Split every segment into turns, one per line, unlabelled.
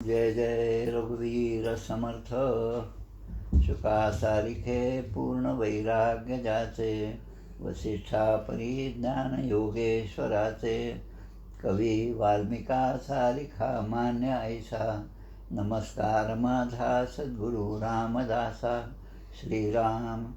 जय जय रघुवीर समर्थ। शुका सारिखे पूर्ण वैराग्य जाचे, वसिष्ठा परिज्ञान योगेश्वराचे। कवी वाल्मिका सारिखा मान्य ऐसा, नमस्कार माझा सद्गुरु रामदासा। श्रीराम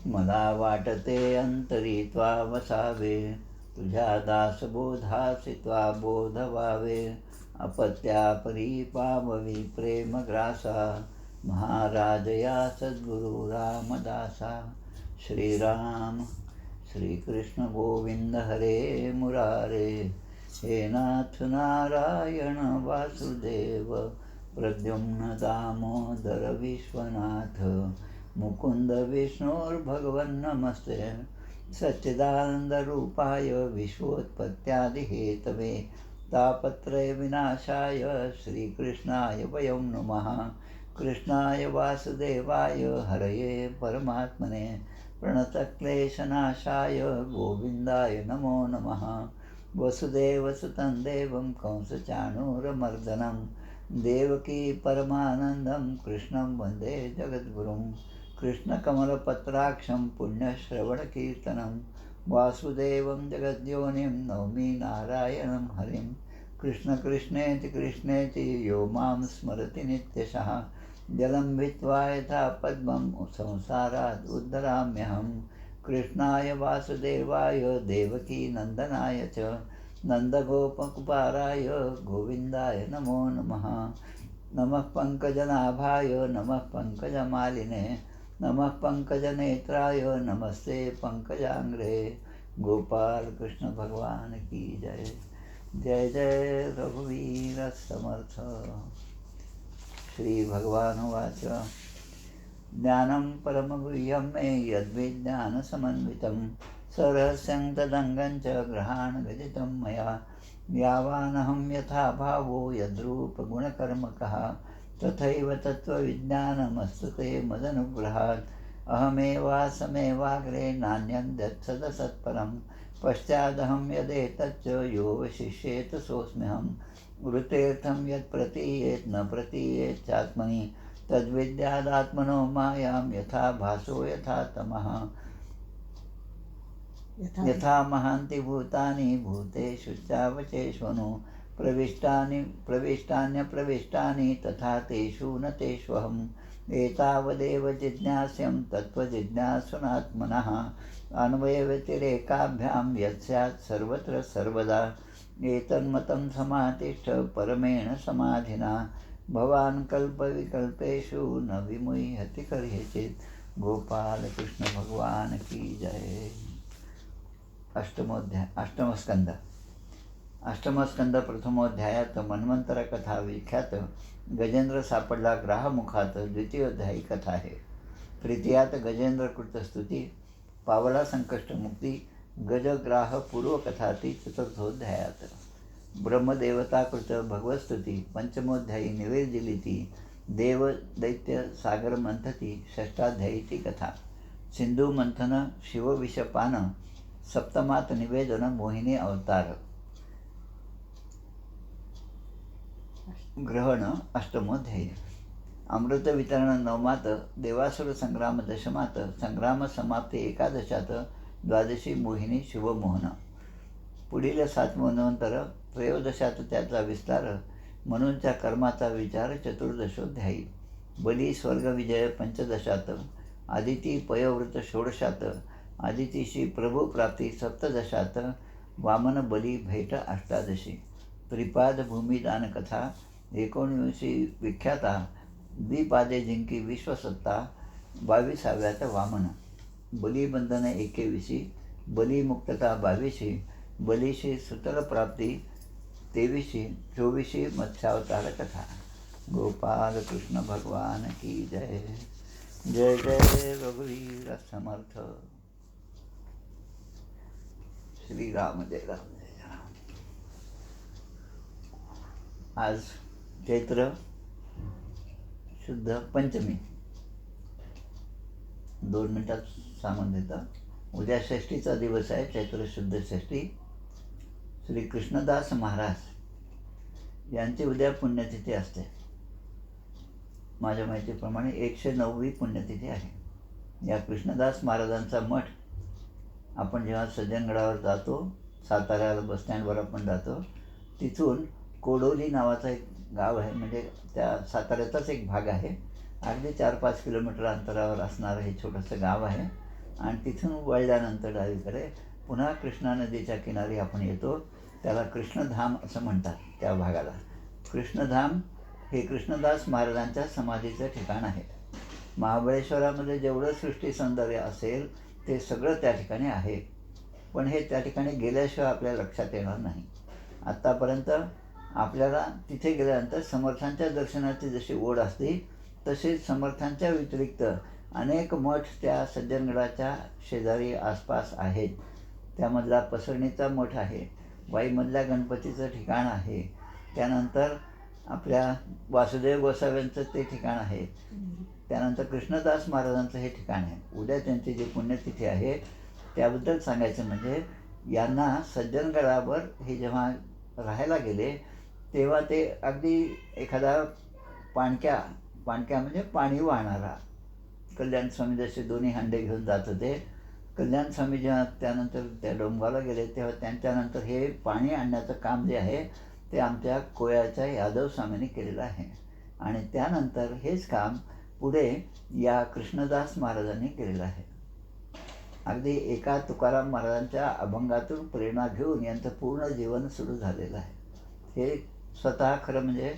मला वाटते अंतरी त्वा वसावे, तुझ्या दासबोधासी त्वा बोध व्हावे। अपत्या परी पाववी प्रेम ग्रासा, महाराज या सद्गुरु रामदासा। श्रीराम श्रीकृष्ण गोविंद हरे मुरारे, हे नाथ नारायण वासुदेव। प्रद्युम्न दामोदर विश्वनाथ, मुकुंद विष्णुर्भगवन् नमस्ते। सच्चिदानंद रूपाय विश्वोत्पत्त्यादिहेतवे, तापत्रय विनाशाय श्रीकृष्णाय वयं नमः। कृष्णाय वासुदेवाय हरये परमात्मने, प्रणतक्लेशनाशाय गोविंदाय नमो नमः। वसुदेवसुतं देवं कंसचाणूरमर्दनं, देवकी परमानन्दं कृष्णं वन्दे जगद्गुरुं। कृष्णकमलपत्राक्षं पुण्यश्रवणकीर्तनं, वासुदेवं जगद्योनिं नौमि नारायणं हरिं। कृष्ण कृष्णेति कृष्णेति यो मां स्मरति नित्यशः, जलं भित्त्वा यथा पद्मं संसारात् उद्धराम्यहं। कृष्णाय वासुदेवाय देवकी नन्दनाय च, नन्दगोपकुमाराय गोविन्दाय नमो नमः। नमः पङ्कजनाभाय नमः पङ्कजमालिने, नमः पंकजनेत्राय नमस्ते पंकजांग्रे। गोपाल कृष्ण भगवान की जय। जय जय रघुवीर समर्थ। श्री भगवानुवाच, ज्ञानं परमगुह्यं मे यद्विज्ञानसमन्वितं, सरहस्यं तदङ्गं च ग्रहाणगदितं मया। यावानहं यथा भावो यद्रूपगुणकर्मकः, तथैव तत्त्वविज्ञानमस्तु ते मदनुग्रहात्। अहमेवासमेवाग्रे नान्यं दत्सदसत्परं, पश्चादहं यदेतच्च यो वशिष्येत सोऽस्म्यहम्। वृतेर्थं यत् प्रतीयेत् न प्रतीयेत् चात्मनि, तद्विद्यादात्मनो मायां यथा भासो यथा तमः। यथा महान्ति भूतानि भूतेषु चावचेष्वनु, प्रविष्टान्यप्रविष्टानि तथा तेषु न तेष्वहम्। एतावदेव जिज्ञास्यं तत्त्वजिज्ञासुनात्मनः, अन्वयव्यतिरेकाभ्यां यत् स्यात् सर्वत्र सर्वदा। एतन्मतं समातिष्ठ परमेण समाधिना, भवान् कल्पविकल्पेषु न विमुह्यति कस्यचित्। गोपाल कृष्ण भगवान की जय। अष्टमस्कंद प्रथमोध्यायात मन्वंतर कथा विख्यात गजेंद्र सापडला ग्राहमुखात द्वितीयोध्यायी कथा आहे। तृतीयात गजेंद्रकृत स्तुती, पावला संकष्टमुक्ती, गजग्राह पूर्वकथाती। चतुर्थोध्यायात ब्रह्मदेवताकृत भगवतस्तुती, पंचमोध्यायी निवेदिलीती, देव दैत्य सागर मंथती। षष्ठाध्यायीची कथा सिंधू मंथन शिवविषपान। सप्तमात निवेदन मोहिनी अवतार। ग्रहण अष्टमोध्यायी। अमृत वितरण नवमात, देवासुर संग्राम दशमात, संग्राम समाप्ती एकादशात, द्वादशी मोहिनी शुभमोहन। पुढील सातमन्वंतर त्रयोदशात त्याचा विस्तार, म्हणूनच्या कर्माचा विचार चतुर्दशोध्यायी। बली स्वर्गविजय पंचदशात, आदिती पयोवृत षोडशात, आदितीशी प्रभुप्राप्ती सप्तदशात, वामन बली भेट अष्टादशी। त्रिपाद भूमिदान कथा 19वी विख्याता, द्विपादे जिंकी विश्वसत्ता 22व्यात वामन। बलिबंधन 21, बलिमुक्तता 22, बलीशी सुतलप्राप्ती 23, 24 मत्स्यावतार कथा। गोपाल कृष्ण भगवान की जय। जय जय रघुवीर समर्थ। श्री राम जय राम जय राम। आज चैत्र शुद्ध पंचमी। 2 मिनिटात सामान देतं। उद्या षष्ठीचा दिवस आहे, चैत्र शुद्ध षष्ठी। श्री कृष्णदास महाराज यांची उद्या पुण्यतिथी असते. माझ्या माहितीप्रमाणे 109वी पुण्यतिथी आहे. या कृष्णदास महाराजांचा मठ आपण जेव्हा सज्जनगडावर जातो, साताऱ्याला बसस्टँडवर आपण जातो, तिथून कोडोली नावाचं एक गाव आहे, म्हणजे त्या साताऱ्याचाच एक भाग आहे. अगदी 4-5 किलोमीटर अंतरावर असणारं हे छोटंसं गाव आहे. आणि तिथून वळल्यानंतर डावीकडे पुन्हा कृष्णा नदीच्या किनारी आपण येतो. त्याला कृष्णधाम असं म्हणतात त्या भागाला. कृष्णधाम हे कृष्णदास महाराजांच्या समाधीचं ठिकाण आहे. महाबळेश्वरामध्ये जेवढं सृष्टी सौंदर्य असेल ते सगळं त्या ठिकाणी आहे, पण हे त्या ठिकाणी गेल्याशिवाय आपल्या लक्षात येणार नाही. आत्तापर्यंत आपल्याला तिथे गेल्यानंतर समर्थांच्या दर्शनाची जशी ओढ असते, तसेच समर्थांच्या व्यतिरिक्त अनेक मठ त्या सज्जनगडाच्या शेजारी आसपास आहेत. त्यामधला पसरणीचा मठ आहे, वाईमधल्या गणपतीचं ठिकाण आहे, त्यानंतर आपल्या वासुदेव गोसाव्यांचं ते ठिकाण आहे, त्यानंतर कृष्णदास महाराजांचं हे ठिकाण आहे. उद्या त्यांची जी पुण्यतिथी आहे त्याबद्दल सांगायचं म्हणजे यांना सज्जनगडावर हे जेव्हा राहायला गेले तेव्हा ते अगदी एखादा पाणक्या म्हणजे पाणी वाहणारा कल्याण स्वामी जसे दोन्ही हांडे घेऊन जात होते. कल्याण स्वामी जेव्हा त्यानंतर त्या डोंगराला गेले तेव्हा त्यांच्यानंतर हे पाणी आणण्याचं काम जे आहे ते आमच्या कोयाच्या यादव स्वामींनी केलेलं आहे. आणि त्यानंतर हेच काम पुढे या कृष्णदास महाराजांनी केलेलं आहे. अगदी एका तुकाराम महाराजांच्या अभंगातून प्रेरणा घेऊन यांचं पूर्ण जीवन सुरू झालेलं आहे. हे स्वतः खरं म्हणजे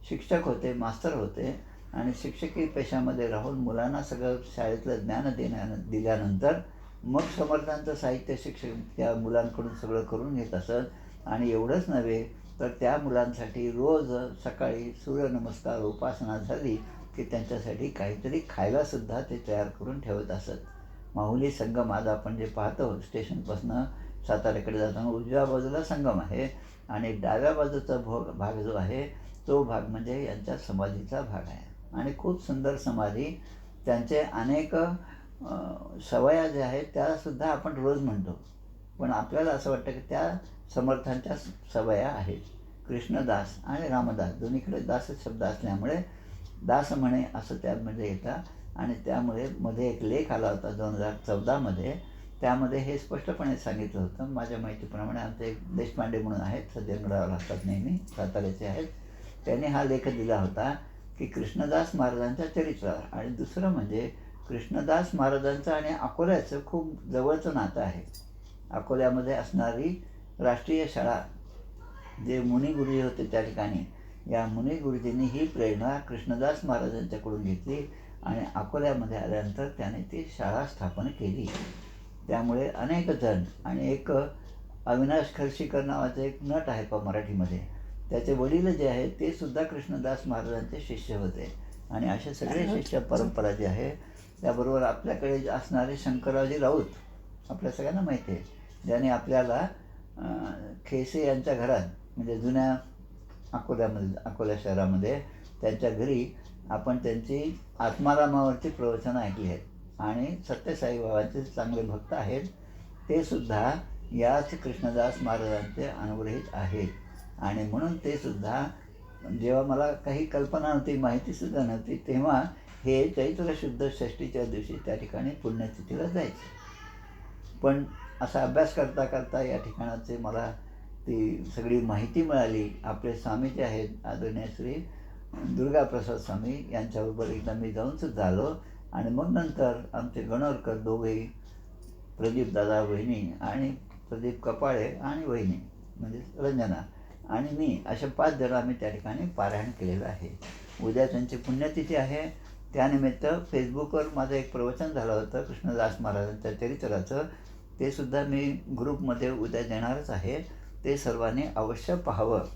शिक्षक होते, मास्तर होते आणि शिक्षकी पेशामध्ये राहून मुलांना सगळं शाळेतलं ज्ञान दिल्यानंतर मग समर्थांचं साहित्य शिक्षक त्या मुलांकडून सगळं करून घेत असत. आणि एवढंच नव्हे तर त्या मुलांसाठी रोज सकाळी सूर्यनमस्कार उपासना झाली की त्यांच्यासाठी काहीतरी खायलासुद्धा ते तयार करून ठेवत असत. माहुली संगम आज आपण जे पाहतो स्टेशनपासून साताऱ्याकडे जाताना उजव्या बाजूला संगम आहे आणि डाव्या बाजूचा भाग जो आहे तो भाग म्हणजे यांच्या समाधीचा भाग आहे. आणि खूप सुंदर समाधी. त्यांचे अनेक सवया ज्या आहेत त्यासुद्धा आपण रोज म्हणतो, पण आपल्याला असं वाटतं की त्या समर्थांच्या सवया आहेत. कृष्णदास आणि रामदास दोन्हीकडे दासच शब्द असल्यामुळे दास म्हणे असं त्यामध्ये येतं. आणि त्यामुळे मध्ये एक लेख आला होता 2014मध्ये, त्यामध्ये हे स्पष्टपणे सांगितलं होतं. माझ्या माहितीप्रमाणे आमचे एक देशपांडे म्हणून आहेत, सज्जनगडावर राहतात नेहमी, साताऱ्याचे आहेत, त्यांनी हा लेख दिला होता की कृष्णदास महाराजांच्या चरित्रावर. आणि दुसरं म्हणजे कृष्णदास महाराजांचं आणि अकोल्याचं खूप जवळचं नातं आहे. अकोल्यामध्ये असणारी राष्ट्रीय शाळा, जे मुनी गुरुजी होते त्या ठिकाणी, या मुनी गुरुजींनी ही प्रेरणा कृष्णदास महाराजांच्याकडून घेतली आणि अकोल्यामध्ये आल्यानंतर त्याने ती शाळा स्थापन केली. त्यामुळे अनेक जण आणि एक अविनाश खर्शीकर नावाचे एक नट आहे मराठीमध्ये, त्याचे वडील जे आहेत ते सुद्धा कृष्णदास महाराजांचे शिष्य होते. आणि असे सगळे शिष्य परंपरा जी आहे, त्याबरोबर आपल्याकडे असणारे शंकररावजी राऊत आपल्या सगळ्यांना माहिती आहे, ज्याने आपल्याला खेसे यांच्या घरात म्हणजे जुन्या अकोला शहरामध्ये त्यांच्या घरी आपण त्यांची आत्मारामावरची प्रवचनं ऐकली आहेत आणि सत्यसाईबाबांचे चांगले भक्त आहेत. ते सुद्धा याच कृष्णदास महाराजांचे अनुग्रहित आहेत. आणि म्हणून ते सुद्धा जेव्हा मला काही कल्पना नव्हती, माहितीसुद्धा नव्हती, तेव्हा हे चैत्र शुद्ध षष्टीच्या दिवशी त्या ठिकाणी पुण्यतिथीला जायचे. पण असा अभ्यास करता करता या ठिकाणाचे मला ती सगळी माहिती मिळाली. आपले स्वामी जे आहेत आदरणीय श्री दुर्गाप्रसाद स्वामी यांच्याबरोबर एकदा मी जाऊनसुद्धा आलो. आणि मग नंतर आमचे गणोरकर दोघेही, प्रदीप दादा वहिनी आणि प्रदीप कपाळे आणि वहिनी म्हणजे रंजना आणि मी, अशा 5 जण आम्ही त्या ठिकाणी पारायण केलेलं आहे. उद्या त्यांची पुण्यतिथी आहे. त्यानिमित्त फेसबुकवर माझं एक प्रवचन झालं होतं कृष्णदास महाराजांच्या चरित्राचं, ते सुद्धा मी ग्रुपमध्ये उद्या देणारच आहे. ते सर्वांनी अवश्य पाहावं.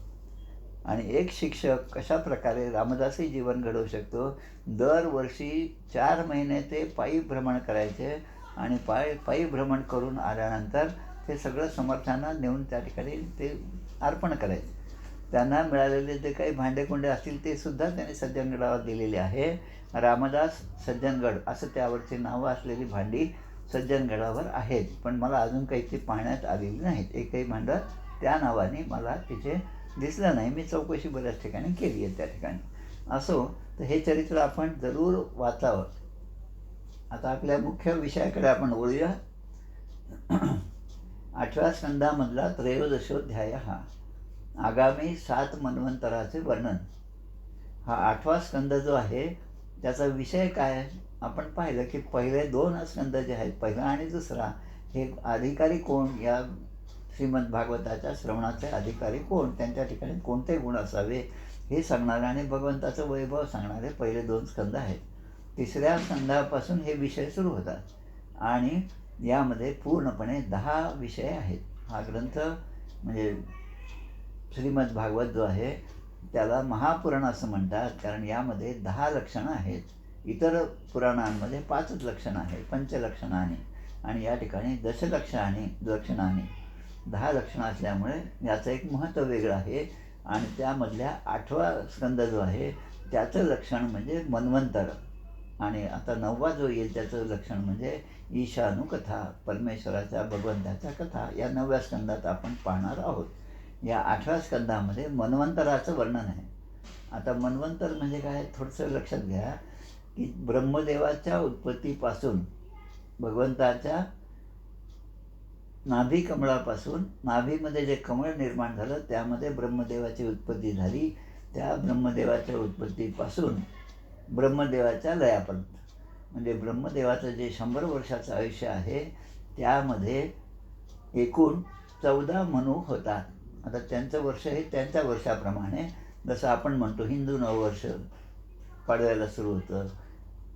आणि एक शिक्षक कशा प्रकारे रामदासी जीवन घडवू शकतो. दरवर्षी 4 महिने ते पायी भ्रमण करायचे आणि पायी भ्रमण करून आल्यानंतर ते सगळं समर्थांना नेऊन त्या ठिकाणी ते अर्पण करायचे. त्यांना मिळालेले जे काही भांडेकुंडे असतील ते सुद्धा त्यांनी सज्जनगडावर दिलेले आहे. रामदास सज्जनगड असं त्यावरची नावं असलेली भांडी सज्जनगडावर आहेत, पण मला अजून काही ती पाहण्यात आलेली नाहीत. एकही भांडं त्या नावाने मला तिथे दिसलं नाही. मी चौकशी बऱ्याच ठिकाणी केली आहे त्या ठिकाणी. असो, तर हे चरित्र आपण जरूर वाचावं. आता आपल्या मुख्य विषयाकडे आपण वळूया. 8व्या स्कंदामधला त्रयोदशोध्याय हा आगामी 7 मन्वंतराचे वर्णन. हा 8वा स्कंद जो आहे त्याचा विषय काय? आपण पाहिलं की पहिले 2 स्कंद जे आहेत, पहिला आणि दुसरा, हे अधिकारी कोण, या श्रीमद भागवताच्या श्रवणाचे अधिकारी कोण, त्यांच्या ठिकाणी कोणते गुण असावे हे सांगणारे आणि भगवंताचं वैभव सांगणारे पहिले 2 स्कंद आहेत. 3ऱ्या स्कंदापासून हे विषय सुरू होतात आणि यामध्ये पूर्णपणे 10 विषय आहेत. हा ग्रंथ म्हणजे श्रीमद भागवत जो आहे त्याला महापुराण असं म्हणतात, कारण यामध्ये 10 लक्षणं आहेत. इतर पुराणांमध्ये 5च लक्षणं आहेत, पंचलक्षणाने, आणि या ठिकाणी दशलक्षणाने 10 लक्षणं असल्यामुळे याचं एक महत्त्व वेगळं आहे. आणि त्यामधल्या 8वा स्कंद जो आहे त्याचं लक्षण म्हणजे मन्वंतर, आणि आता 9वा जो येईल त्याचं लक्षण म्हणजे ईशानुकथा, परमेश्वराच्या भगवंताच्या कथा, या 9व्या स्कंदात आपण पाहणार आहोत. या 8व्या स्कंदामध्ये मन्वंतराचं वर्णन आहे. आता मन्वंतर म्हणजे काय, थोडंसं लक्षात घ्या की ब्रह्मदेवाच्या उत्पत्तीपासून, भगवंताच्या नाभी कमळापासून, नाभीमध्ये जे कमळ निर्माण झालं त्यामध्ये ब्रह्मदेवाची उत्पत्ती झाली. त्या ब्रह्मदेवाच्या उत्पत्तीपासून ब्रह्मदेवाच्या लयापर्यंत, म्हणजे ब्रह्मदेवाचं जे 100 वर्षाचं आयुष्य आहे त्यामध्ये एकूण 14 मनू होतात. आता त्यांचं वर्ष हे त्यांच्या वर्षाप्रमाणे, जसं आपण म्हणतो हिंदू नववर्ष पाडव्याला सुरू होतं,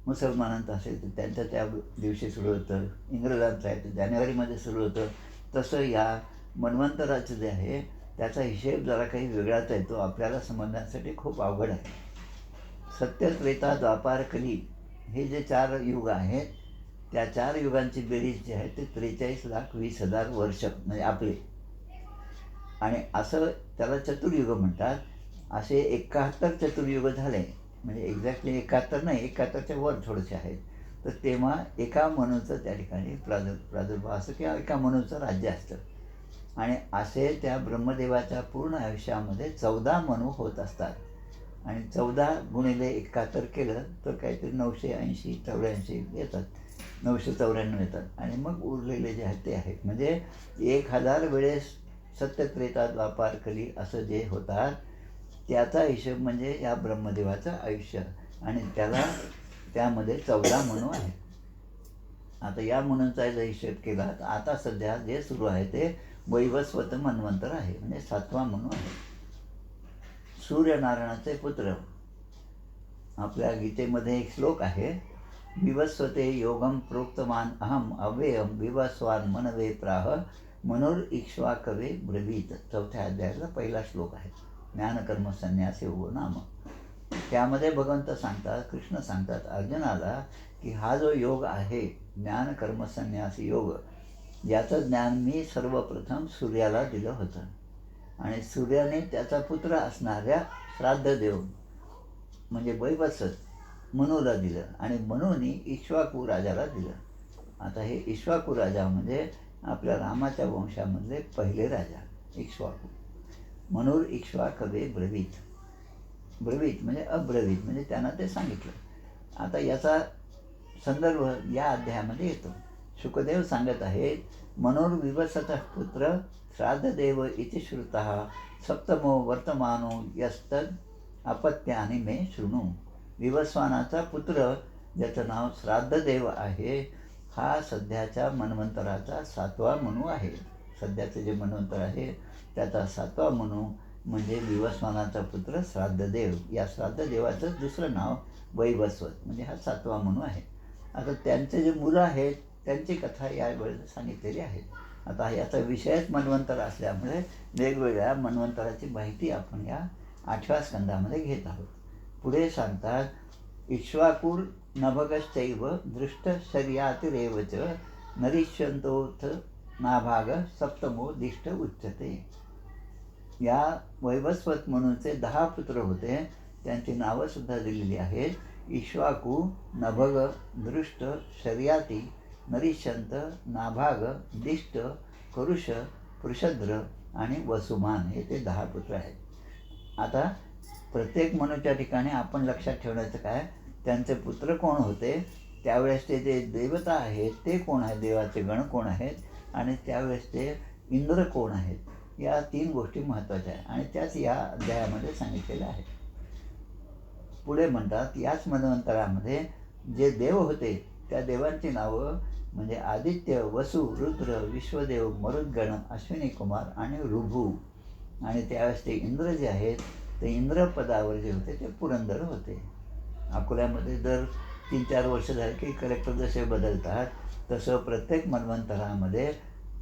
मुसलमानांचं असेल तर त्यांच्या त्या दिवशी सुरू होतं, इंग्रजांचं आहे तर जानेवारीमध्ये सुरू होतं, तसं या मन्वंतराचं जे आहे त्याचा हिशेब जरा काही वेगळाच आहे. तो आपल्याला समजण्यासाठी खूप अवघड आहे. सत्य, त्रेता, द्वापार, कली हे जे 4 युग आहेत, त्या 4 युगांची बेरीज जी आहे ते 43,20,000 वर्ष म्हणजे आपले, आणि असं त्याला चतुर्युग म्हणतात. असे 71 चतुर्युग झाले, म्हणजे एक्झॅक्टली 71 नाही, 71च्या वर थोडेसे आहेत. तर तेव्हा एका मनूचं त्या ठिकाणी प्रादुर्भाव असतो किंवा एका मनूचं राज्य असतं. आणि असे त्या ब्रह्मदेवाच्या पूर्ण आयुष्यामध्ये 14 मनू होत असतात. आणि 14 गुणिले 71 केलं तर काहीतरी 980-84 येतात, 994 येतात. आणि मग उरलेले जे आहेत ते आहेत, म्हणजे 1000 वेळेस सत्य, त्रेता, द्वापार, कली असं जे होतात त्याचा हिशोब म्हणजे या ब्रह्मदेवाचं आयुष्य, आणि त्यामध्ये 14 मनू आहेत. आता या मनूंचा जर हिशोब केला तर आता सध्या जे सुरू आहे ते वैवस्वत मन्वंतर आहे, म्हणजे 7वा मनू आहे. सूर्यनारायणाचे पुत्र. आपल्या गीतेमध्ये एक श्लोक आहे, विवस्वते योगम प्रोक्तमान अहम अव्ययम विवस्वान मनवे प्राह मनोर इक्ष्वाकवे ब्रवीत. 4थ्या अध्यायातला पहिला श्लोक आहे. ज्ञानकर्म संन्यास योग नाम. त्यामध्ये भगवंत सांगतात, कृष्ण सांगतात अर्जुनाला की हा जो योग आहे ज्ञानकर्म संन्यास योग, याचं ज्ञान मी सर्वप्रथम सूर्याला दिलं होतं, आणि सूर्याने त्याचा पुत्र असणाऱ्या श्राद्धदेव म्हणजे वैवस्वत मनूला दिलं, आणि मनूनी इक्ष्वाकू राजाला दिलं. आता हे इक्ष्वाकू राजा म्हणजे आपल्या रामाच्या वंशामधले पहिले राजा इक्ष्वाकू. मनूर इक्ष्वाकवे ब्रवीत. ब्रवीत म्हणजे अब्रवीत, म्हणजे त्यांना ते सांगितलं. आता याचा संदर्भ या अध्यायामध्ये येतो. शुकदेव सांगत आहेत, मनोर विवसतः पुत्र श्राद्धदेव इति श्रुतः सप्तमो वर्तमानो यस्तद अपत्यानि मे शृणु. विवस्वानाचा पुत्र ज्याचं नाव श्राद्धदेव आहे, हा सध्याच्या मन्वंतराचा 7वा मनू आहे. सध्याचं जे मन्वंतर आहे त्याचा 7वा मनू म्हणजे विवस्वानाचा पुत्र श्राद्धदेव. या श्राद्धदेवाचं दुसरं नाव वैवस्वत, म्हणजे हा 7वा मनू आहे. आता त्यांचे जे मुलं आहेत त्यांची कथा यावेळेस सांगितलेली आहे. आता याचा विषयच मन्वंतर असल्यामुळे वेगवेगळ्या मन्वंतराची माहिती आपण या 8व्या स्कंदामध्ये घेत आहोत. पुढे सांगतात, इक्ष्वाकुर नभगश्चैव दृष्ट शर्यातिरेव च नरिष्यन्तोऽथ नाभाग सप्तमो दिष्ट उच्यते. या वैवस्वत मनूचे 10 पुत्र होते, त्यांची नावंसुद्धा दिलेली आहेत. इक्ष्वाकू, नभग, दृष्ट, शर्याती, नरिष्यंत, नाभाग, दिष्ट, करुष, पृषद्र आणि वसुमान हे ते 10 पुत्र आहेत. आता प्रत्येक मनूच्या ठिकाणी आपण लक्षात ठेवण्याचं काय, त्यांचे पुत्र कोण होते, त्यावेळेस ते जे देवता आहेत ते कोण आहेत, देवाचे गण कोण आहेत, आणि त्यावेळेस ते इंद्र कोण आहेत, या 3 गोष्टी महत्त्वाच्या आहेत आणि त्याच या अध्यायामध्ये सांगितलेल्या आहेत. पुढे म्हणतात, याच मन्वंतरामध्ये जे देव होते त्या देवांची नावं म्हणजे आदित्य, वसु, रुद्र, विश्वदेव, मरुद्गण, अश्विनी कुमार आणि ऋभू. आणि त्यावेळेस ते इंद्र जे आहेत ते इंद्रपदावर जे होते ते पुरंदर होते. अकोल्यामध्ये दर 3-4 वर्ष झाले की कलेक्टर जसे बदलतात तसं प्रत्येक मन्वंतरामध्ये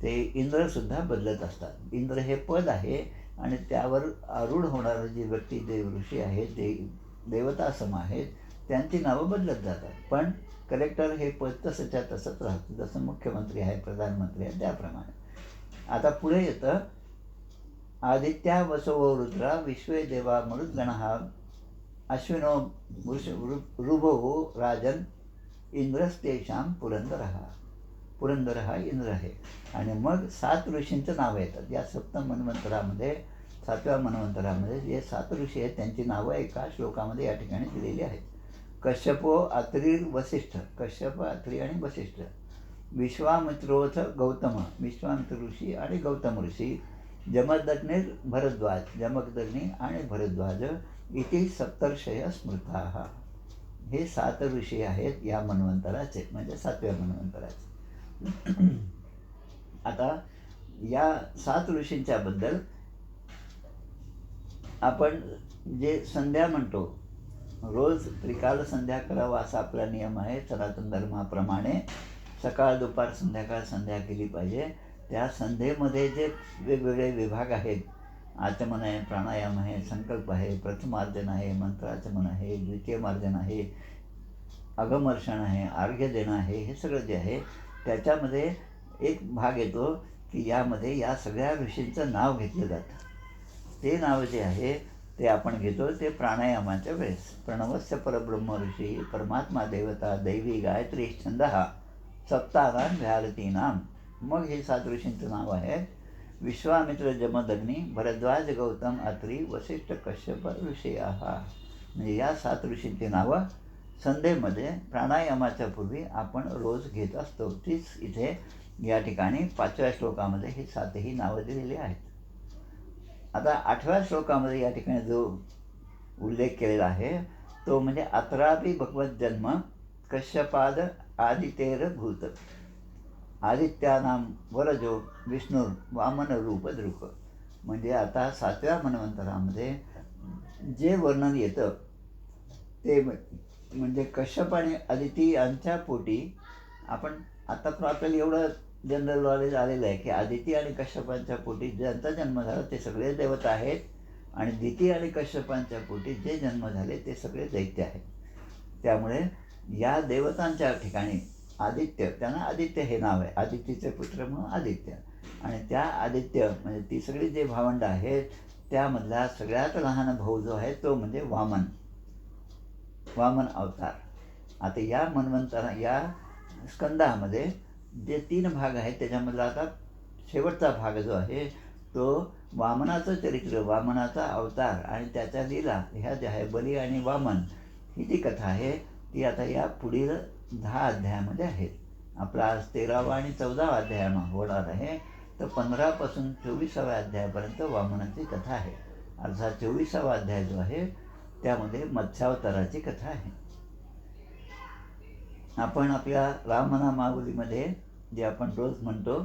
ते इंद्रसुद्धा बदलत असतात. इंद्र हे पद आहे आणि त्यावर आरूढ होणारं जी व्यक्ती, देव ऋषी आहेत, देवता सम आहेत, त्यांची नावं बदलत जातात. पण कलेक्टर हे पद तसंच्या तसंच राहतं, जसं मुख्यमंत्री आहे, प्रधानमंत्री आहे त्याप्रमाणे. आता पुढे येतं, आदित्या वसवो रुद्रा विश्वे देवा मरुद्गणः अश्विनो ऋभवो राजन इंद्रस्तेषां पुरंदरः. पुरंदर हा इंद्र आहे. आणि मग 7 ऋषींचं नावं येतात या सप्तम मन्वंतरामध्ये. 7व्या मन्वंतरामध्ये जे 7 ऋषी आहेत त्यांची नावं एका श्लोकामध्ये या ठिकाणी दिलेली आहेत. कश्यपो, अत्रि, वसिष्ठ. कश्यप, अत्रि आणि वसिष्ठ. विश्वामित्रोथ गौतम, विश्वामित्र ऋषी आणि गौतम ऋषी. जमदग्निर भरद्वाज, जमदग्नी आणि भरद्वाज इति सप्तर्षय स्मृताः. हे 7 ऋषी आहेत या मन्वंतराचे, म्हणजे 7व्या मन्वंतराचे. आता या 7 ऋषींच्या बद्दल आपण जे संध्या म्हणतो, रोज त्रिकाल संध्या करावा असा आपला नियम आहे सनातन धर्माप्रमाणे. सकाळ, दुपार, संध्याकाळ संध्या केली पाहिजे. त्या संध्येमध्ये जे वेगवेगळे विभाग आहेत, आचमन आहे, प्राणायाम आहे, संकल्प आहे, प्रथमार्जन आहे, मंत्राचमन आहे, द्वितीय मार्जन आहे, अगमर्षण आहे, अर्घ्य देणं आहे, हे सगळं जे आहे त्याच्यामध्ये एक भाग येतो की यामध्ये या सगळ्या ऋषींचं नाव घेतलं जातं. ते नाव जे आहे ते आपण घेतो ते प्राणायामाच्या वेळेस. प्रणवस्य परब्रह्म ऋषी परमात्मा देवता दैवी गायत्री छंदः सप्तानां व्याहरतीनाम. मग हे 7 ऋषींचं नाव आहे विश्वामित्र, जमदग्नी, भरद्वाज, गौतम, अत्रि, वसिष्ठ, कश्यप ऋषयः. म्हणजे या 7 ऋषींची नावं संध्येमध्ये प्राणायामाच्या पूर्वी आपण रोज घेत असतो. तीच इथे या ठिकाणी 5व्या श्लोकामध्ये ही 7ही नावं दिलेली आहेत. आता 8व्या श्लोकामध्ये या ठिकाणी जो उल्लेख केलेला आहे तो म्हणजे अत्रापि भगवत जन्म कश्यपाद आदितेर भूत आदित्यानाम वरजो विष्णू वामन रूप दृक. म्हणजे आता 7व्या मन्वंतरामध्ये जे वर्णन येतं ते म्हणजे कश्यप आणि आदिती यांच्या पोटी. आपण आता आपल्याला एवढं जनरल नॉलेज आलेलं आहे की आदिती आणि कश्यपांच्या पोटी ज्यांचा जन्म झाला ते सगळे देवता आहेत आणि दिती आणि कश्यपांच्या पोटी जे जन्म झाले ते सगळे दैत्य आहेत. त्यामुळे या देवतांच्या ठिकाणी आदित्य, त्यांना आदित्य हे नाव आहे, आदितीचे पुत्र म्हणून आदित्य. आणि त्या आदित्य म्हणजे ती सगळी जे भावंड आहेत त्यामधला सगळ्यात लहान भाऊ जो आहे तो म्हणजे वामन, वामन अवतार. आता या मन्वंतरा या स्कंदामध्ये जे 3 भाग आहेत त्याच्यामधला आता शेवटचा भाग जो आहे तो वामनाचं चरित्र, वामनाचा अवतार आणि त्याच्या लीला ह्या ज्या आहे बली आणि वामन ही जी कथा आहे ती आता या पुढील 10 अध्यायामध्ये आहेत. आपला आज 13वा आणि 14वा अध्याय होणार आहे. तर 15 पासून 24व्या अध्यायापर्यंत वामनाची कथा आहे. अर्थात 24वा अध्याय जो आहे त्यामध्ये मत्स्यावताराची कथा आहे. आपण आपल्या रामनामावलीमध्ये जे आपण रोज म्हणतो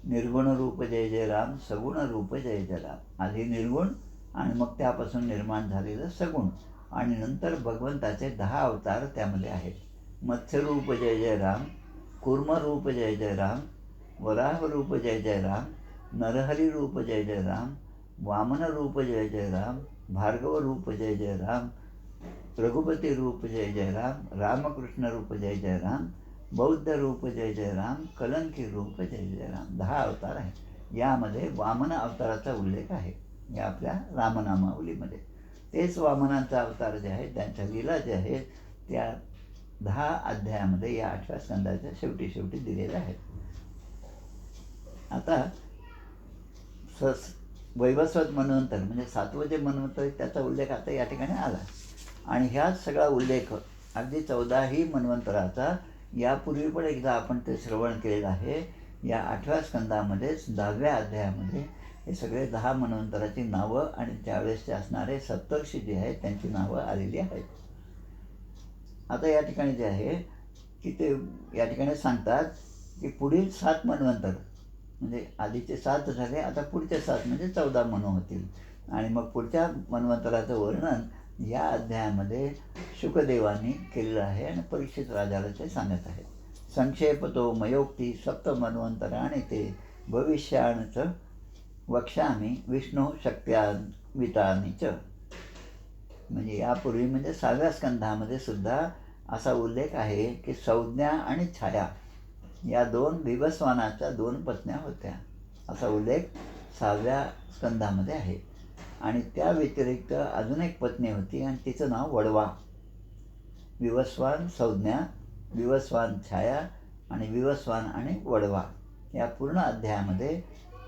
निर्गुण रूप जय जय राम, सगुण रूप जय जय राम. आधी निर्गुण आणि मग त्यापासून निर्माण झालेलं सगुण आणि नंतर भगवंताचे 10 अवतार त्यामध्ये आहेत. मत्स्यरूप जय जय राम, कूर्मरूप जय जय राम, वराह रूप जय जय राम, नरहरी रूप जय जय राम, वामन रूप जय जय राम, भार्गव रूप जय जय राम, रघुपती रूप जय जय राम, रामकृष्ण रूप जय जय राम, बौद्ध रूप जय जय राम, कलंकी रूप जय जय राम. 10 अवतार आहेत. यामध्ये वामन अवताराचा उल्लेख आहे या आपल्या रामनामावलीमध्ये. तेच वामनांचा अवतार जे आहे त्यांच्या लीला ज्या आहेत त्या 10 अध्यायामध्ये या 8व्या स्कंदाच्या शेवटी दिलेल्या आहेत. आता वैवस्वत मन्वंतर म्हणजे 7वं जे मन्वंतर आहे त्याचा उल्लेख आता या ठिकाणी आला. आणि ह्याच सगळा उल्लेख अगदी 14ही मन्वंतराचा यापूर्वी पण एकदा आपण ते श्रवण केलेलं आहे. या 8व्या स्कंदामध्येच 10व्या अध्यायामध्ये हे सगळे 10 मन्वंतराची नावं आणि त्यावेळेसचे असणारे सप्तर्षी जे आहेत त्यांची नावं आलेली आहेत. आता या ठिकाणी जे आहे की ते या ठिकाणी सांगतात की पुढील 7 मन्वंतर म्हणजे आधीचे 7 झाले, आता पुढचे 7 म्हणजे 14 मनु होतील. आणि मग पुढच्या मन्वंतराचं वर्णन या अध्यायामध्ये शुकदेवांनी केलेलं आहे आणि परीक्षित राजाला ते सांगत आहेत. संक्षेपतो मयोक्ती सप्तमन्वंतराणि ते भविष्याणच वक्ष्यामि विष्णू शक्त्यान्वितानि च. म्हणजे यापूर्वी म्हणजे 6व्या स्कंधामध्ये सुद्धा असा उल्लेख आहे की संज्ञा आणि छाया या 2 विवस्वानाच्या 2 पत्न्या होत्या, असा उल्लेख 6व्या स्कंधामध्ये आहे. आणि त्या व्यतिरिक्त अजून एक पत्नी होती आणि तिचं नाव वडवा. विवस्वान संज्ञा, विवस्वान छाया आणि विवस्वान आणि वडवा या पूर्ण अध्यायामध्ये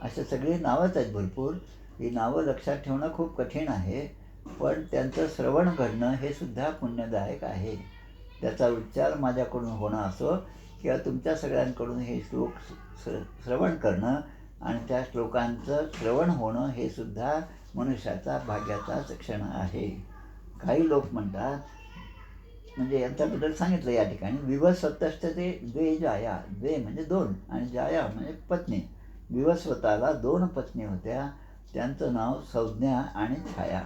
असे सगळी नावंच आहेत भरपूर. ही नावं लक्षात ठेवणं खूप कठीण आहे, पण त्यांचं श्रवण घडणं हे सुद्धा पुण्यदायक आहे. त्याचा उच्चार माझ्याकडून होणं असो किंवा तुमच्या सगळ्यांकडून हे श्लोक श्रवण करणं आणि त्या श्लोकांचं श्रवण होणं हे सुद्धा मनुष्याचा भाग्याचाच क्षण आहे. काही लोक म्हणतात, म्हणजे यांच्याबद्दल सांगितलं या ठिकाणी, विवस्वतश्च ते द्वे जाया, द्वे म्हणजे 2 आणि जाया म्हणजे पत्नी. विवस्वताला 2 पत्नी होत्या, त्यांचं नाव संज्ञा आणि छाया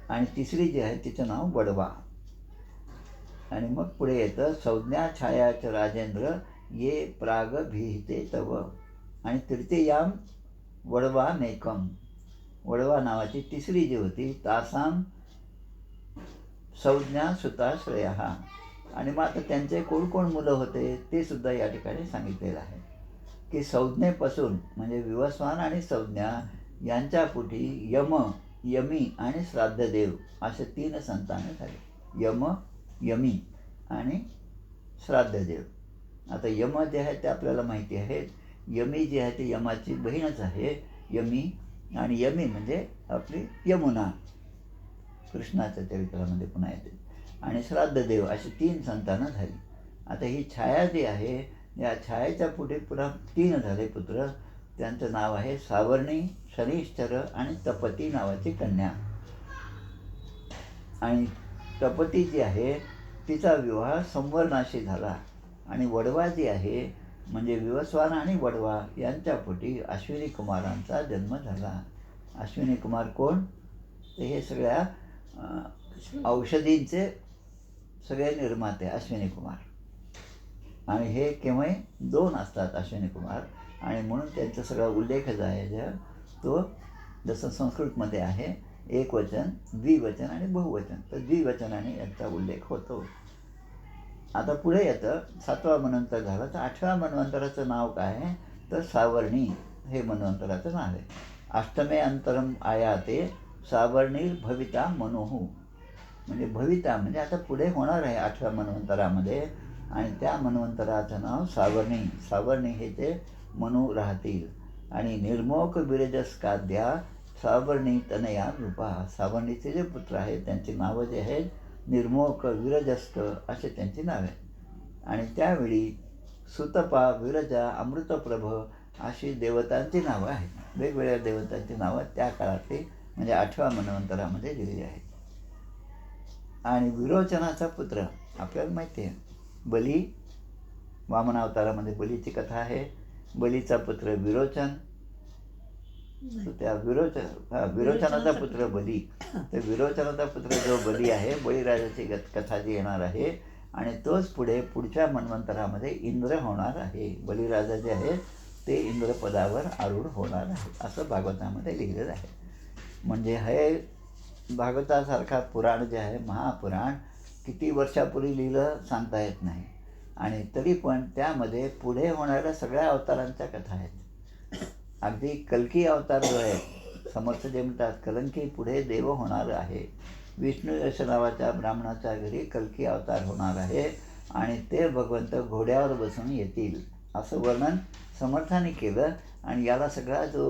आणि तिसरी जी आहे तिचं नाव वडवा. आणि मग पुढे येतं संज्ञा छायाच राजेंद्र ये प्राग भीहिते तव आणि तृतीयाम वडवा नेकम. वडवा नावाची तिसरी जी होती तासाम संज्ञा सुताश्रया. आणि मग आता त्यांचे कोण कोण मुलं होते ते सुद्धा या ठिकाणी सांगितलेलं आहे की संज्ञेपासून म्हणजे विवस्वान आणि संज्ञा यांच्या पोटी यम, यमी आणि श्राद्धदेव असे 3 संतानं झाले. यम, यमी आणि श्राद्धदेव. आता यम जे आहे ते आपल्याला माहिती आहे. यमी जी आहे ती यमाची बहीणच आहे यमी, आणि यमी म्हणजे आपली यमुना कृष्णाच्या चरित्रामध्ये पुन्हा येते. आणि श्राद्धदेव अशी 3 संतानं झाली. आता ही छाया जी आहे या छायाच्या पुढे पुन्हा 3 झाले पुत्र. त्यांचं नाव आहे सावर्णी, शनिश्चर आणि तपती नावाची कन्या. आणि तपती जी आहे तिचा विवाह संवर्णाशी झाला. आणि वडवा जी आहे म्हणजे विवस्वान आणि वडवा यांच्या पोटी अश्विनी कुमारांचा जन्म झाला. अश्विनी कुमार कोण? तर हे सगळ्या औषधींचे सगळे निर्माते अश्विनी कुमार. आणि हे केव्हाही 2 असतात अश्विनी कुमार. आणि म्हणून त्यांचा सगळा उल्लेख जो आहे तो जसं संस्कृतमध्ये आहे एकवचन, द्विवचन आणि बहुवचन, तर द्विवचनाने यांचा उल्लेख होतो. आता पुढे येतं 7वा मन्वंतर झालं, तर 8व्या मन्वंतराचं नाव काय आहे तर सावर्णी हे मन्वंतराचं नाव आहे. अष्टमे अंतरम आयाते सावर्णीर भविता मनोहू. म्हणजे भविता म्हणजे आता पुढे होणार आहे 8व्या मन्वंतरामध्ये, आणि त्या मन्वंतराचं नाव सावर्णी. सावर्णी हे ते मनु राहतील. आणि निर्मोक विरजस्काद्या सावर्णी तनया रूपा. सावर्णीचे जे पुत्र आहेत त्यांची नावं जे आहेत निर्मोक, विरजस्क असे त्यांची नावे. आणि त्यावेळी सुतपा, विरजा, अमृतप्रभ अशी देवतांची नावं आहेत. वेगवेगळ्या देवतांची नावं त्या काळातली म्हणजे 8व्या मन्वंतरामध्ये दिलेली आहेत. आणि विरोचनाचा पुत्र आपल्याला माहिती आहे बली. वामन अवतारामध्ये बलीची कथा आहे. बलीचा पुत्र विरोचन. त्या विरोचनाचा पुत्र बली. तर विरोचनाचा पुत्र जो बली आहे, बळीराजाची कथा जी येणार आहे आणि तोच पुढच्या मन्वंतरामध्ये इंद्र होणार आहे. बळीराजा जे आहे ते इंद्रपदावर आरूढ होणार आहे असं भागवतामध्ये लिहिलेलं आहे. म्हणजे हे भागवतासारखा पुराण जे आहे महापुराण किती वर्षापूर्वी लिहिलं सांगता येत नाही. आणि तरी पण त्यामध्ये पुढे होणाऱ्या सगळ्या अवतारांच्या कथा आहेत. अगदी कल्की अवतार जो आहे समर्थ जे म्हणतात कलंकी पुढे देव होणार आहे. विष्णू यश नावाच्या ब्राह्मणाच्या घरी कल्की अवतार होणार आहे आणि ते भगवंत घोड्यावर बसून येतील असं वर्णन समर्थाने केलं. आणि याला सगळा जो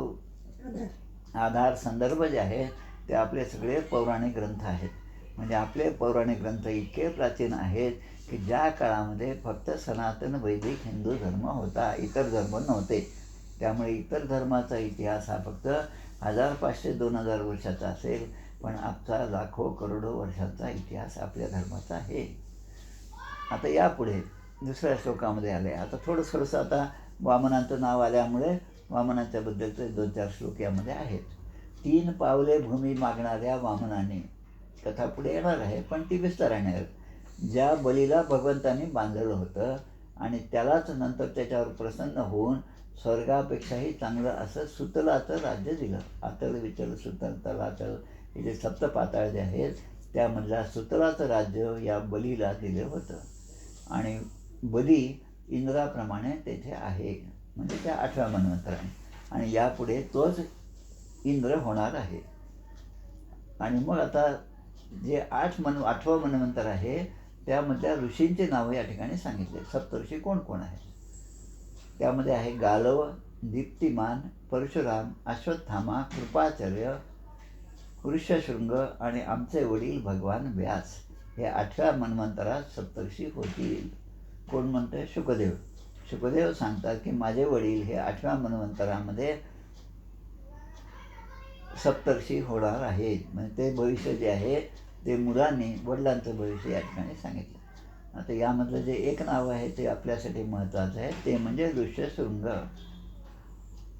आधार संदर्भ जे आहेत ते आपले सगळे पौराणिक ग्रंथ आहेत. म्हणजे आपले पौराणिक ग्रंथ इतके प्राचीन आहेत की ज्या काळामध्ये फक्त सनातन वैदिक हिंदू धर्म होता, इतर धर्म नव्हते. त्यामुळे इतर धर्माचा इतिहास हा फक्त 1500-2000 वर्षाचा असेल, पण आजचा लाखो करोडो वर्षांचा इतिहास आपल्या धर्माचा आहे. आता यापुढे दुसऱ्या श्लोकामध्ये आले. आता थोडंसं आता वामनांचं नाव आल्यामुळे वामनांच्याबद्दलचे 2-4 श्लोक यामध्ये आहेत. 3 पावले भूमी मागणाऱ्या वामनाने, कथा पुढे येणार आहे पण ती विस्ताराने आहे. ज्या बलीला भगवंतांनी बांधलेलं होतं आणि त्यालाच नंतर त्याच्यावर प्रसन्न होऊन स्वर्गापेक्षाही चांगलं असं सुतलाचं राज्य दिलं. आतळ विचल सुतल तलातळ हे जे सप्तपाताळ जे आहेत त्यामधल्या सुतलाचं राज्य या बलीला दिलं होतं. आणि बली इंद्राप्रमाणे तेथे आहे, म्हणजे त्या 8व्या मन्वंतराने, आणि यापुढे तोच इंद्र होणार आहे. आणि मग आता जे 8वं मन्वंतर आहे त्यामधल्या ऋषींचे नावं या ठिकाणी सांगितले. सप्तऋषी कोण कोण आहेत त्यामध्ये आहे गालव, दीप्तिमान, परशुराम, अश्वत्थामा, कृपाचार्य, ऋष्यशृंग आणि आमचे वडील भगवान व्यास. हे 8व्या मन्वंतरात सप्तऋषी होतील. कोण म्हणतंय? शुकदेव. शुकदेव सांगतात की माझे वडील हे 8व्या मन्वंतरामध्ये सप्तर्षी होणार आहेत. म्हणजे ते भविष्य जे आहे ते मुलांनी वडिलांचं भविष्य या ठिकाणी सांगितलं. आता यामधलं जे एक नाव आहे ते आपल्यासाठी महत्त्वाचं आहे, ते म्हणजे ऋष्यशृंग.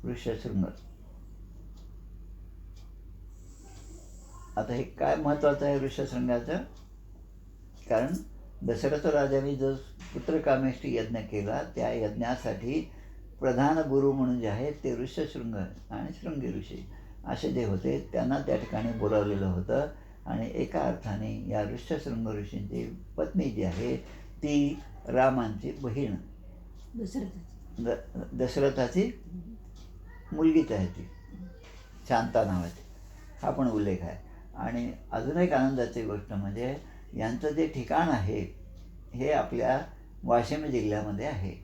ऋष्यशृंग. आता हे काय महत्त्वाचं आहे ऋष्यशृंगाचं? कारण दशरथ राजाने जो पुत्रकामेष्टी यज्ञ केला त्या यज्ञासाठी प्रधान गुरु म्हणून जे आहेत ते ऋष्यशृंग आणि शृंगी ऋषी असे जे होते त्यांना त्या ठिकाणी बोलावलेलं होतं. आणि एका अर्थाने या ऋष्यशृंग ऋषींची पत्नी जी आहे ती रामांची बहीण दशरथाची मुलगीच आहे, ती शांता नावाची. हा पण उल्लेख आहे. आणि अजून एक आनंदाची गोष्ट म्हणजे यांचं जे ठिकाण आहे हे आपल्या वाशिम जिल्ह्यामध्ये आहे.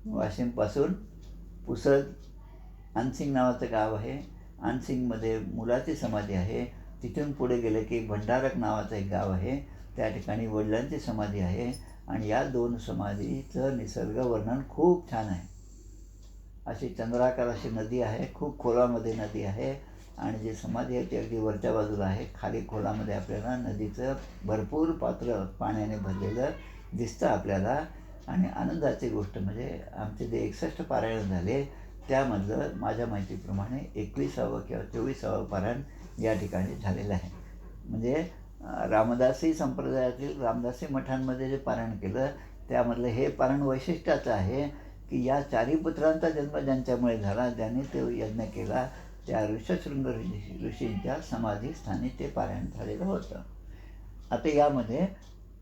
वाशिमपासून पुसद आनसिंग नावाचं गाव आहे. आनसिंगमध्ये मुलाची समाधी आहे. तिथून पुढे गेले की भंडारक नावाचं एक गाव आहे, त्या ठिकाणी वडिलांची समाधी आहे. आणि या 2 समाधीचं निसर्ग वर्णन खूप छान आहे. अशी चंद्राकार अशी नदी आहे, खूप खोलामध्ये नदी आहे. आणि जी समाधी आहे ती अगदी वरच्या बाजूला आहे. खाली खोलामध्ये आपल्याला नदीचं भरपूर पात्र पाण्याने भरलेलं दिसतं आपल्याला. आणि आनंदाची गोष्ट म्हणजे आमचे जे 61 पारायण झाले त्यामधलं माझ्या माहितीप्रमाणे 21वं किंवा 24वं पारायण या ठिकाणी झालेलं आहे. म्हणजे रामदासी संप्रदायातील रामदासी मठांमध्ये जे पारायण केलं त्यामधलं हे पारायण वैशिष्ट्याचं आहे की या 4 पुत्रांचा जन्म ज्यांच्यामुळे झाला, ज्यांनी तो यज्ञ केला, त्या ऋष्यशृंग ऋषींच्या समाधीस्थानी ते पारायण झालेलं होतं. आता यामध्ये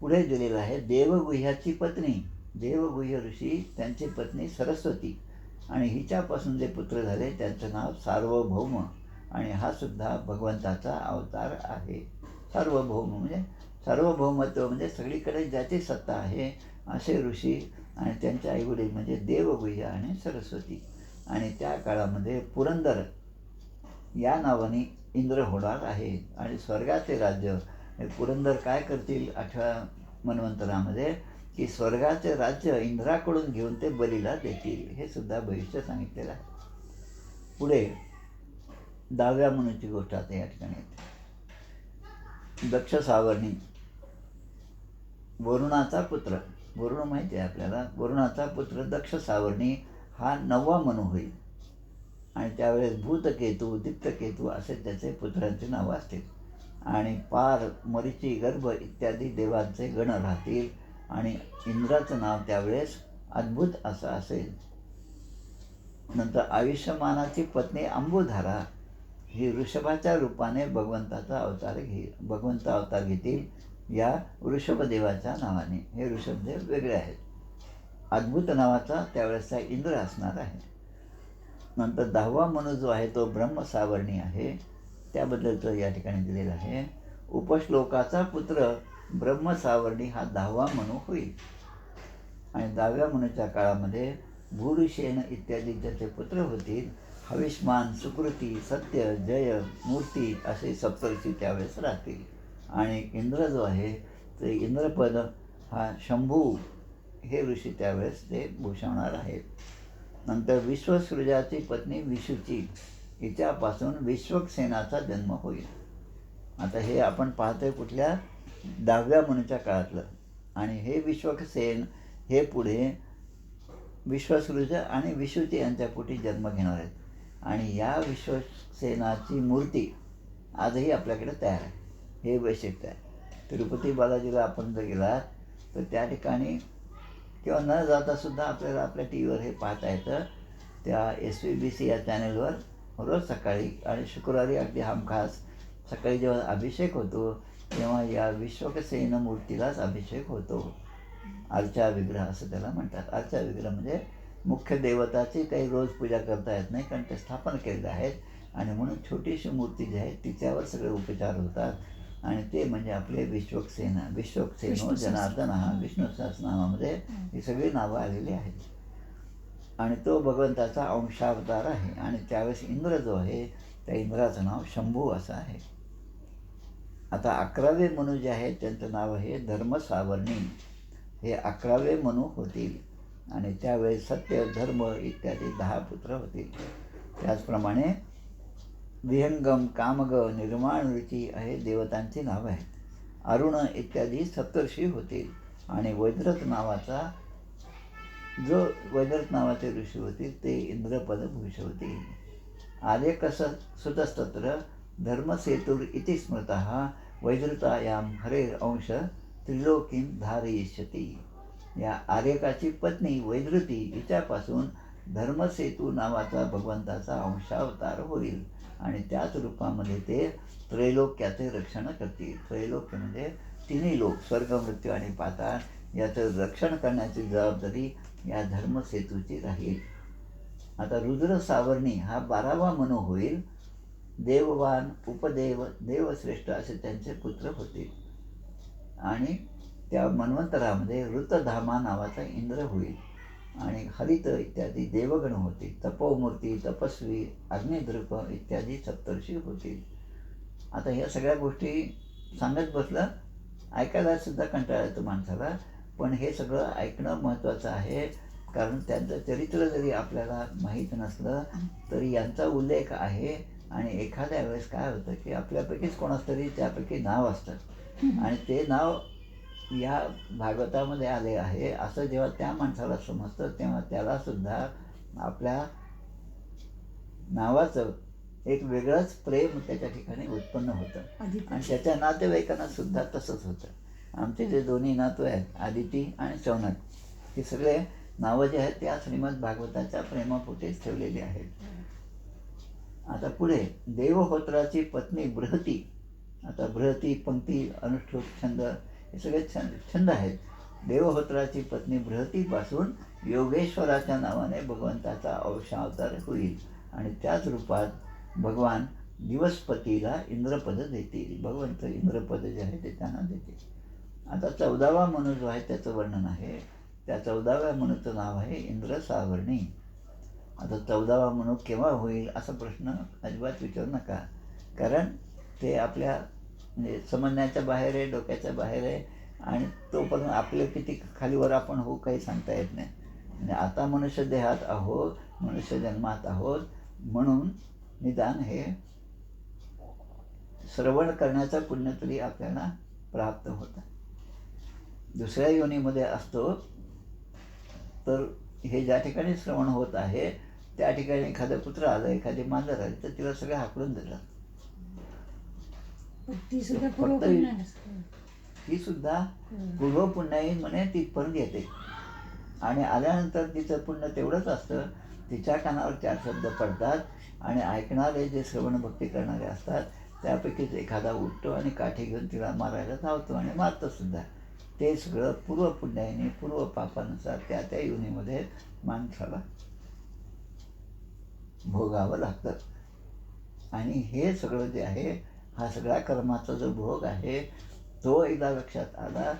पुढे दिलेलं आहे देवगुह्याची पत्नी. देवगुह्य ऋषी त्यांची पत्नी सरस्वती आणि हिच्यापासून जे पुत्र झाले त्यांचं नाव सार्वभौम. आणि हा सुद्धा भगवंताचा अवतार आहे. सार्वभौम म्हणजे सार्वभौमत्व म्हणजे सगळीकडे ज्याची सत्ता आहे असे ऋषी. आणि त्यांचे आईवडील म्हणजे देवगुह्य आणि सरस्वती. आणि त्या काळामध्ये पुरंदर या नावाने इंद्र होणार आहे. आणि स्वर्गाचे राज्य हे पुरंदर काय करतील 8व्या मन्वंतरामध्ये की स्वर्गाचे राज्य इंद्राकडून घेऊन ते बलीला देतील. हे सुद्धा भविष्य सांगितलेलं आहे. पुढे 10व्या मनुची गोष्ट आता या ठिकाणी येते. दक्ष सावर्णी वरुणाचा पुत्र. वरुण माहिती आहे आपल्याला. वरुणाचा पुत्र दक्ष सावर्णी हा 9वा मनू होईल. आणि त्यावेळेस भूतकेतू, दीप्तकेतू असे त्याचे पुत्रांची नावं असतील. आणि पार, मरीची, गर्भ इत्यादी देवांचे गण राहतील. आणि इंद्राचं नाव त्यावेळेस अद्भुत असं असेल. नंतर आयुष्यमानाची पत्नी अंबुधारा ही ऋषभाच्या रूपाने भगवंत अवतार घेतील या ऋषभदेवाच्या नावाने. हे ऋषभदेव वेगळे आहेत. अद्भुत नावाचा त्यावेळेसचा इंद्र असणार आहे. नंतर 10वा मनू जो आहे तो ब्रह्मसावर्णी आहे. त्याबद्दलचं या ठिकाणी दिलेलं आहे. उपश्लोकाचा पुत्र ब्रह्मसावर्णी हा 10वा मनू होईल. आणि 10व्या मनूच्या काळामध्ये भूरिशेन इत्यादी ज्याचे पुत्र होतील हविष्मान, सुकृती, सत्य, जय, मूर्ती असे सप्तर्षी त्यावेळेस राहतील. आणि इंद्र जो आहे ते इंद्रपद हा शंभू हे ऋषी त्यावेळेस ते भूषवणार आहेत. नंतर विश्वसृजाची पत्नी विशुची हिच्यापासून विश्वक्सेनाचा जन्म होईल. आता हे आपण पाहतोय कुठल्या 10व्या मनुच्या काळातलं. आणि हे विश्वक्सेन हे पुढे विश्वसृज आणि विशुची यांच्या पोटी जन्म घेणार आहेत. आणि या विश्वक्सेनाची मूर्ती आजही आपल्याकडे तयार आहे. हे वैशिष्ट्य आहे. तिरुपती बालाजीला आपण जर गेलात तर त्या ठिकाणी किंवा न जातासुद्धा आपल्याला आपल्या टी व्हीवर हे पाहता येतं. त्या SVBC या चॅनलवर रोज सकाळी आणि शुक्रवारी अगदी हमखास सकाळी जेव्हा अभिषेक होतो तेव्हा या विश्वक्सेन मूर्तीलाच अभिषेक होतो. अर्चा विग्रह असं त्याला म्हणतात. अर्चा विग्रह म्हणजे मुख्य देवताची काही रोज पूजा करता येत नाही कारण ते स्थापन केलेले आहेत. आणि म्हणून छोटीशी मूर्ती जी आहे तिच्यावर सगळे उपचार होतात. आणि ते म्हणजे आपले विश्वक्सेना, विश्वक्सेनो जनार्दन हा विष्णू सहस्रनामामध्ये ही सगळी नावं आलेली आहेत. आणि तो भगवंताचा अंशावतार आहे. आणि त्यावेळेस इंद्र जो आहे त्या इंद्राचं नाव शंभू असं आहे. आता 11वे मनु जे आहेत त्यांचं नाव आहे धर्मसावर्णी. हे 11वे मनु होतील. आणि त्यावेळेस सत्य, धर्म इत्यादी 10 पुत्र होतील. त्याचप्रमाणे विहंगम, कामग, निर्माण रुची हे देवतांची नावं आहेत. अरुण इत्यादी सप्तर्षी होतील. आणि वैद्रथ नावाचे ऋषी होतील ते इंद्रपद भूषवतील. आर्यकस सुतस्तत्र धर्मसेतुर इति स्मृतः वैद्रतायां हरेर अंश त्रिलोकीं धारयिष्यति. या आर्यकाची पत्नी वैद्रती हिच्यापासून धर्मसेतू नावाचा भगवंताचा अंशावतार होईल. आणि त्याच रूपामध्ये ते त्रैलोक्याचे रक्षण करतील. त्रैलोक्य म्हणजे तिन्ही लोक, स्वर्ग, मृत्यू आणि पाताळ याचं रक्षण करण्याची जबाबदारी या धर्मसेतूची राहील. आता रुद्र सावर्णी हा 12वा मनु होईल. देववान, उपदेव, देवश्रेष्ठ असे त्यांचे पुत्र होतील. आणि त्या मन्वंतरामध्ये ऋतधामा नावाचा इंद्र होईल. आणि हरित इत्यादी देवगण होतील. तपोमूर्ती, तपस्वी, अग्निद्रुप इत्यादी सप्तर्षी होतील. आता ह्या सगळ्या गोष्टी सांगत बसलं ऐकायला सुद्धा कंटाळा येतो माणसाला. पण हे सगळं ऐकणं महत्त्वाचं आहे. कारण त्यांचं चरित्र जरी आपल्याला माहीत नसलं तरी यांचा उल्लेख आहे. आणि एखाद्या वेळेस काय होतं की आपल्यापैकीच कोणाच तरी त्यापैकी नाव असतं आणि ते नाव या भागवतामध्ये आले आहे असं जेव्हा त्या माणसाला समजतं तेव्हा त्यालासुद्धा आपल्या नावाचं एक वेगळंच प्रेम त्याच्या ठिकाणी उत्पन्न होतं. आणि त्याच्या नातेवाईकांना सुद्धा तसंच होतं. आमचे जे दोन्ही नातू आहेत आदिती आणि शौनक, हे सगळे नावं जे आहेत त्या श्रीमद भागवताच्या प्रेमापोटीच ठेवलेली आहेत. आता पुढे देवहोत्राची पत्नी बृहती. आता बृहती, पंक्ती, अनुष्ठुप, छंद हे सगळे छंद आहेत. देवहोत्राची पत्नी बृहतीपासून योगेश्वराच्या नावाने भगवंताचा अंशावतार होईल. आणि त्याच रूपात भगवान दिवसपतीला इंद्रपद देतील. भगवंत इंद्रपद जे आहे ते त्यांना देतील. आता 14वा मनु जो आहे त्याचं वर्णन आहे. त्या 14व्या मनुचं नाव आहे इंद्रसावर्णी. आता 14वा मनु केव्हा होईल असा प्रश्न अजिबात विचारू नका. कारण ते आपल्या म्हणजे समजण्याच्या बाहेर आहे, डोक्याच्या बाहेर आहे. आणि तोपर्यंत आपले किती खालीवर आपण होऊ काही सांगता येत नाही. म्हणजे आता मनुष्य देहात आहोत, मनुष्य जन्मात आहोत म्हणून निदान हे श्रवण करण्याचं पुण्य तरी आपल्याला प्राप्त होतं. दुसऱ्या योनीमध्ये असतो तर हे ज्या ठिकाणी श्रवण होत आहे त्या ठिकाणी एखादं कुत्रं आलं, एखादी मांजर आली तर तिला सगळं हाकलून दिलं. ती सुद्धा पूर्व पुण्याई म्हणे तिथपर्यंत येते. आणि आल्यानंतर तिचं पुण्य तेवढंच असतं. तिच्या कानावर 4 शब्द पडतात आणि ऐकणारे जे श्रवण भक्ती करणारे असतात त्यापैकीच एखादा उठतो आणि काठी घेऊन तिला मारायला धावतो आणि मारतो सुद्धा. ते सगळं पूर्व पुण्याईने, पूर्व पापानुसार त्या त्या योनीमध्ये माणसाला भोगावं लागतं. आणि हे सगळं जे आहे हा सगळा कर्माचा जो भोग आहे तो एकदा लक्षात आला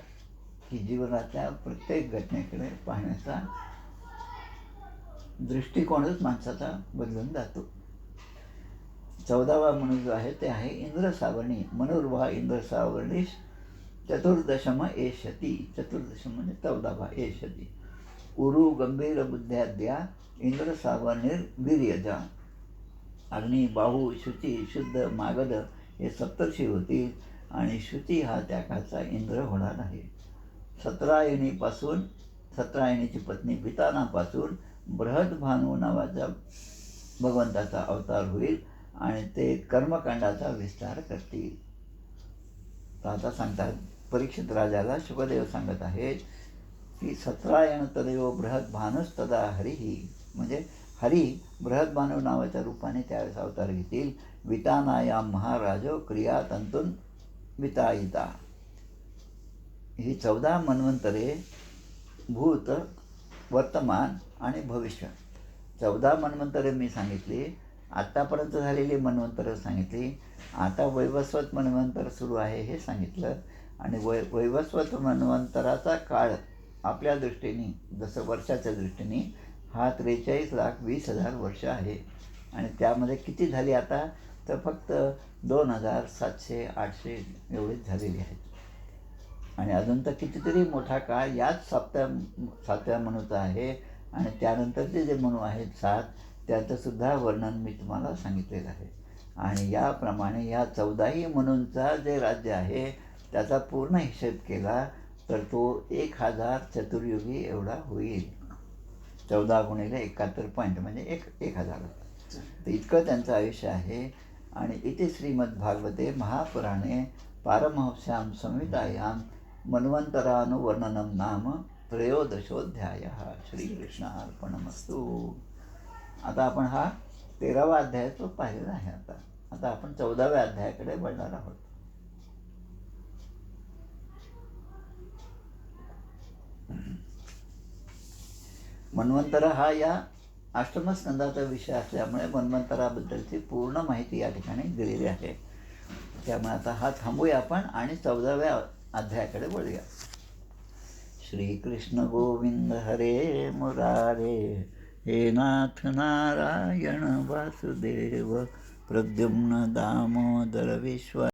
की जीवनातल्या प्रत्येक घटनेकडे पाहण्याचा दृष्टिकोनच माणसाचा बदलून जातो. 14वा मनु जो आहे ते आहे इंद्र सावर्णी. मनुर्वा इंद्र सावर्णीश चतुर्दशम एष्यती. चतुर्दशम म्हणजे 14वा एष्यती. उरु गंभीर बुद्ध्याद्या इंद्र सावर्णिर्वीर्यजा. अग्नी, बाहू, शुची, शुद्ध, मागध हे सप्तर्षी होतील आणि शुची हा त्या काळचा इंद्र होणार आहे. 17 पत्नी पितानापासून बृहद्भानू नावाचा भगवंताचा अवतार होईल आणि ते कर्मकांडाचा विस्तार करतील. तर आता सांगतात परीक्षित राजाला शुकदेव सांगत आहेत की 17 तदेव बृहद्भानुस्तदा हरिही, म्हणजे हरी बृहद्भानू नावाच्या रूपाने त्यावेळेस अवतार घेतील. वितानाया महाराजो क्रिया तंतून वितायिता. ही 14 मन्वंतरे भूत, वर्तमान आणि भविष्य. 14 मन्वंतरे मी सांगितली. आत्तापर्यंत झालेली मन्वंतरं सांगितली. आता वैवस्वत मन्वंतर सुरू आहे हे सांगितलं. आणि वैवस्वत मन्वंतराचा काळ आपल्या दृष्टीने, जसं वर्षाच्या दृष्टीने हा 43,20,000 वर्ष आहे. आणि त्यामध्ये किती झाली आता, तर फक्त 2,700-800 एवढीच झालेली आहेत. आणि अजून तर कितीतरी मोठा काळ याच 7व्या मनुचा आहे. आणि त्यानंतरचे जे मनू आहेत 7, त्याचंसुद्धा वर्णन मी तुम्हाला सांगितलेलं आहे. आणि याप्रमाणे या 14ही मनूंचा जे राज्य आहे त्याचा पूर्ण हिशेब केला तर तो 1000 चतुर्युगी एवढा होईल. 14 गुणिले 71 पॉईंट म्हणजे 1000. तर इतकं त्यांचं आयुष्य आहे. आणि इथे श्रीमद्भागवते महापुराणे पारमहंस्यां संहितायां मन्वंतरानुवर्णनं नाम 13दशोऽध्यायः. श्रीकृष्णार्पणमस्तु. आता आपण हा 13वा अध्याय तो पाहिलेला आहे. आता आपण 14व्या अध्यायाकडे वळणार आहोत. मन्वंतर हा या अष्टमस्कंदाचा विषय असल्यामुळे मन्वंतराबद्दलची पूर्ण माहिती या ठिकाणी दिलेली आहे. त्यामुळे आता हा थांबूया आपण आणि 14व्या अध्यायाकडे वळूया. श्रीकृष्ण गोविंद हरे मुरारे, हे नाथ नारायण वासुदेव, प्रद्युम्न दामोदर विश्वनाथ